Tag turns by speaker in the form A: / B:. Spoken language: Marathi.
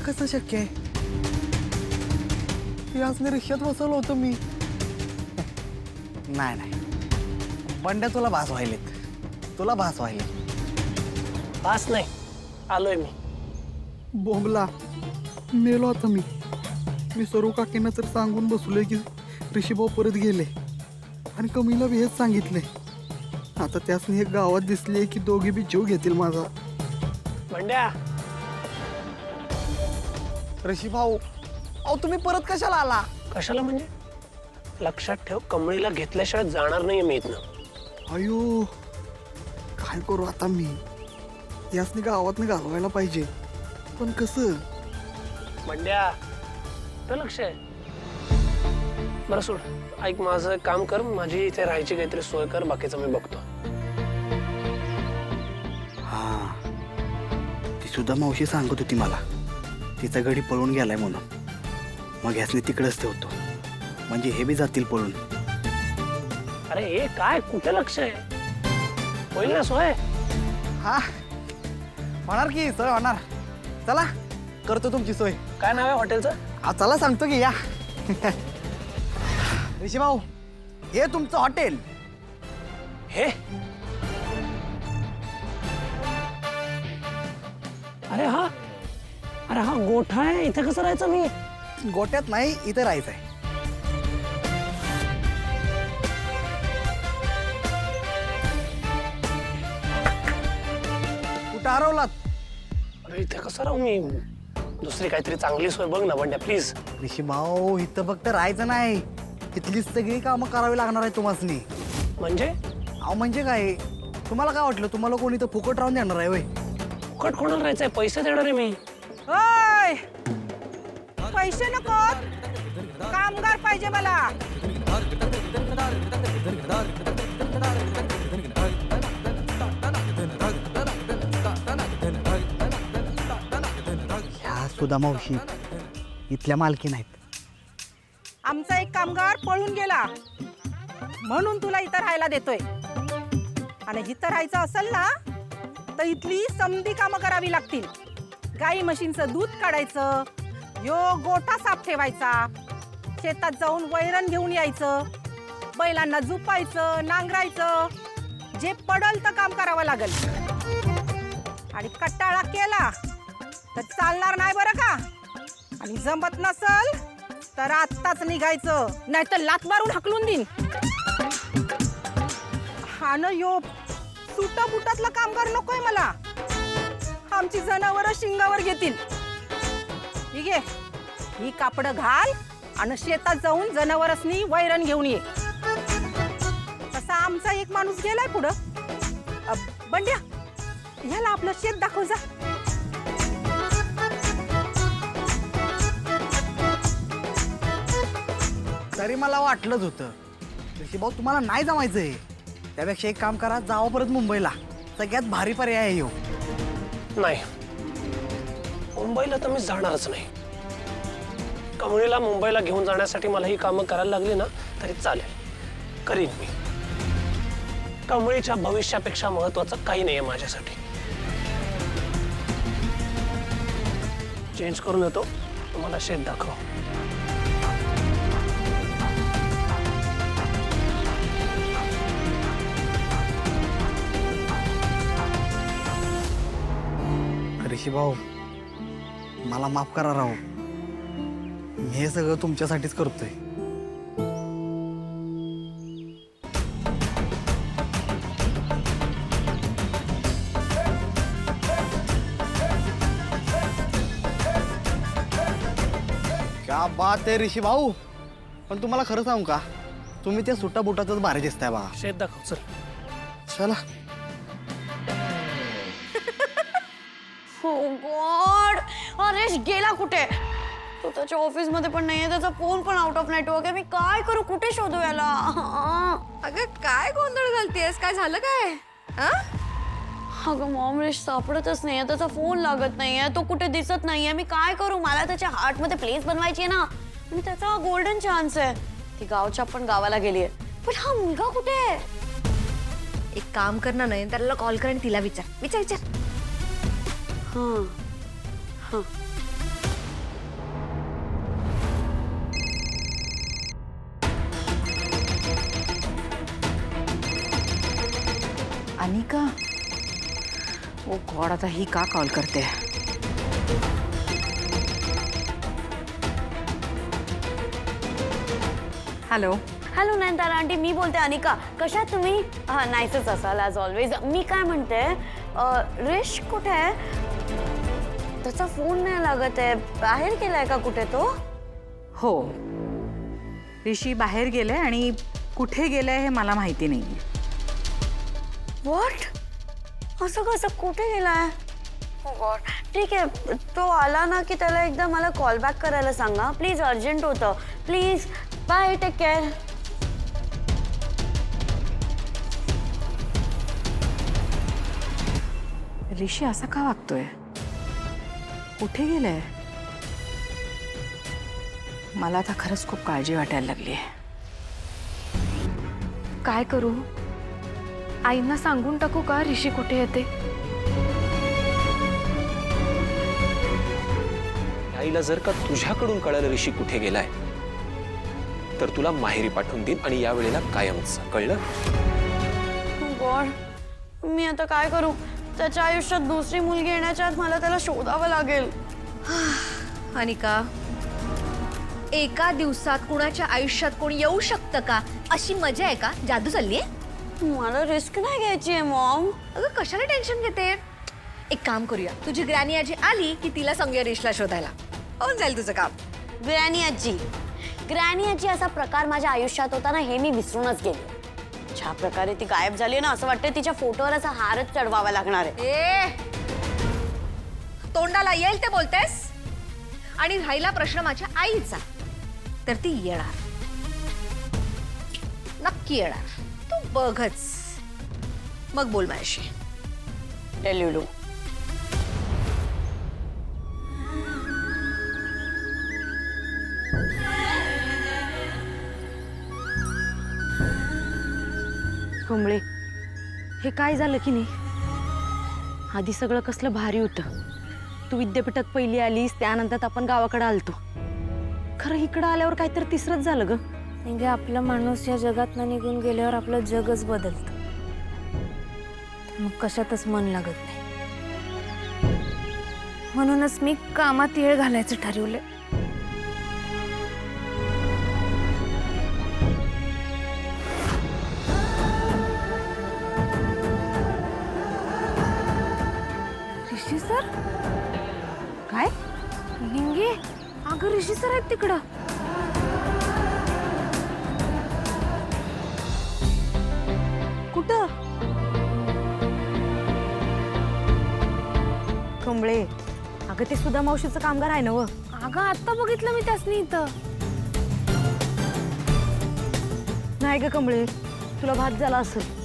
A: कसं शक्य आहे? यासने रिक्षात बसवलं होतं मी. नाही नाही, बंड्या तुला भास व्हायलेत, तुला भास व्हायले.
B: भास नाही, आलोय मी.
A: बोंबला मेलो आता मी. सरू काकींना तर सांगून बसलोय की ऋषीभाऊ परत गेले आणि कमीला बी हेच सांगितले. आता त्यासनी एक गावात दिसले की दोघे बी जीव घेतील माझा.
B: बंड्या,
A: ऋषीभाऊ, अहो तुम्ही परत कशाला आला?
B: कशाला म्हणजे? लक्षात ठेव, कमळीला घेतल्याशिवाय जाणार नाही मी इथनं.
A: अयो, काय करू आता मी? यासनी गावात घालवायला पाहिजे, पण कसं?
B: बंड्या, तर लक्ष आहे. बरं सोड, ऐक, माझं एक काम कर, माझी इथे राहायची काहीतरी सोय कर, बाकीचं मी बघतो.
A: हा, ती सुद्धा मावशी सांगत होती मला, तिचा गडी पळून गेलाय म्हणून. मग यासनी तिकडेच ठेवतो, म्हणजे हे बी जातील पळून.
B: अरे हे काय, कुठे लक्ष आहे? होईल ना सोय?
A: हा, होणार की सोय होणार. चला, करतो तुमची सोय.
B: काय नाव आहे हॉटेलचं?
A: चला सांगतो की या. ऋषीभाऊ, हे तुमचं हॉटेल.
B: हे अरे हा गोठा आहे, इथे कसं राहायचं मी?
A: गोट्यात नाही, इथे राहायचंय. कुठं हरवलात?
B: अरे इथे कसं राहू मी? दुसरी काहीतरी चांगली सोय बघ ना बंड्या, प्लीज.
A: ऋषीभाऊ, इथं फक्त राहायचं नाही, इथली सगळी कामं करावी लागणार आहे तुम्हासनी.
B: म्हणजे
A: अहो म्हणजे काय, तुम्हाला काय वाटलं तुम्हाला कोणी इथं फुकट राहून देणार आहे? वय
B: फुकट कोणाला राहायचंय? पैसे देणार आहे मी.
C: ओय, पैसे नको, कामगार पाहिजे मला.
A: ह्या सुधा मावशी इथल्या मालकी नाहीत.
C: आमचा एक कामगार पळून गेला म्हणून तुला इथं राहायला देतोय. आणि इथं राहायचं असेल ना तर इथली समधी कामं करावी लागतील. गाई म्हशींचं दूध काढायचं, यो गोठा साफ ठेवायचा, शेतात जाऊन वैरण घेऊन यायचं, बैलांना झुपायचं, नांगरायचं, जे पडल तर काम करावं लागल. आणि कटाळा केला तर चालणार नाही बरं का. आणि जमत नसल तर आत्ताच निघायचं, नाहीतर लाथ मारून हाकलून देईन. हा न यो सुटा बुटातला कामगार नकोय मला. आमची जनावर शिंगावर घेतील. ठीक आहे, ही कापड घाल आणि शेतात जाऊन जनावरसनी वैरण घेऊन ये. तसा आमचा एक माणूस गेलाय पुढं. बंड्या, ह्याला आपलं शेत दाखव जा.
A: तरी मला वाटलंच होतं ऋषीभाऊ तुम्हाला नाही जमायचंय. त्यापेक्षा एक काम करा, जावा परत मुंबईला. सगळ्यात भारी पर्याय आहे ह्यो.
B: नाही, मुंबईला तर मी जाणारच नाही. कमळीला मुंबईला घेऊन जाण्यासाठी मला ही कामं करायला लागली ना तरी चालेल, करीन मी. कमळीच्या भविष्यापेक्षा महत्वाचं काही नाहीये माझ्यासाठी. चेंज करून येतो, तुम्हाला शेत दाखव.
A: ऋषीभाऊ, मला माफ करा राव. मी हे सगळं तुमच्यासाठीच करतोय. क्या बात आहे ऋषीभाऊ. पण तुम्हाला खरं सांगू का, तुम्ही त्या सुट्टा बुटातच भारी दिसताय बघा.
B: शेत दाखव, चल.
A: चला.
D: Oh God! हरेश गेला कुठे? तो त्याच्या ऑफिस मध्ये पण नाहीये, त्याचा फोन पण आउट ऑफ नेटवर्क आहे. मी काय करू, कुठे शोधू याला?
E: अगं काय गोंधळ घालतेस? काय झालं काय?
D: अगं मॉमरेश सापडतच नाहीये, त्याचा फोन लागत नाहीये, तो कुठे दिसत नाहीये. मी काय करू? मला त्याच्या हार्ट मध्ये प्लेस बनवायची आहे ना, आणि त्याचा गोल्डन चान्स आहे. ती गावच्या पण गावाला गेलीये, पण हा मुलगा कुठे आहे?
E: एक काम कर ना, नाही त्याला कॉल कर आणि तिला विचार.
D: हां हां
C: अनिका ओ गॉड, आता ही का कॉल करते? हॅलो.
D: हॅलो नयनतारा आंटी, मी बोलते अनिका. कशा आहात तुम्ही? हा, नाईसच असाल ॲज ऑलवेज. मी काय म्हणते, रिश कुठे आहे? त्याचा फोन नाही लागत आहे. बाहेर गेलाय का कुठे तो?
C: हो, ऋषी बाहेर गेलाय आणि कुठे गेलाय हे मला माहिती नाही.
D: व्हॉट? असं कसं? कुठे गेलाय? Oh God. ठीक आहे, तो आला ना की त्याला एकदा मला कॉल बॅक करायला सांगा प्लीज. अर्जंट होतं please. Bye, take care.
C: Rishi असा का वागतोय? कुठे गेलाय? मला आता खरंच खूप काळजी वाटायला लागली आहे.
E: काय करू? आईंना सांगून टाकू का ऋषी कुठे येते?
F: आईला जर का तुझ्याकडून कळलं ऋषी कुठे गेलाय तर तुला माहेरी पाठवून देईन आणि या वेळेला कायमच. कळलं?
D: गॉड, मी आता काय करू? त्याच्या आयुष्यात दुसरी मुलगी येण्याच्या आत मला त्याला शोधावं लागेल.
E: अनिका, एका दिवसात कुणाच्या आयुष्यात कोणी येऊ शकतं का? अशी मजा आहे का? जादू चाललीये?
D: मला रिस्क नाही घ्यायची आहे मॉम.
E: अगं कशाला टेन्शन घेते? एक काम करूया, तुझी ग्रॅनी आजी आली की तिला सांगूया रिशला शोधायला. होऊन जाईल तुझं काम.
D: ग्रॅनी आजी असा प्रकार माझ्या आयुष्यात होता ना, हे मी विसरूनच गेले. ज्या प्रकारे ती गायब झाली ना, असं वाटतं तिच्या फोटोवर असा हारच चढवावा लागणार आहे.
E: ए, तोंडाला येईल ते बोलतेस? आणि राहिला प्रश्न माझ्या आईचा, तर ती येणार, नक्की येणार. तू बघच, मग बोल माझ्याशी.
D: डेल्युलू. कमळे, हे काय झालं की नाही? आधी सगळं कसलं भारी होतं. तू विद्यापीठात पहिली आलीस, त्यानंतर आपण गावाकडे आलतो. खरं इकडं आल्यावर काहीतरी तिसरंच झालं ग.
G: म्हणजे आपला माणूस या जगात निघून गेल्यावर आपलं जगच बदलतं. मग कशातच मन लागत नाही. म्हणूनच मी कामात येळ घालायचं ठरवलं. ऋषी सर?
C: काय?
G: लिंगे, अगं ऋषी सर आहेत तिकडं.
C: कुठं?
D: कमळे, अगं ते सुधा मावशीचं कामगार आहे ना व.
G: अगं आता बघितलं मी त्यासनी इथं.
D: नाही ग कमळे, तुला भात झाला असेल.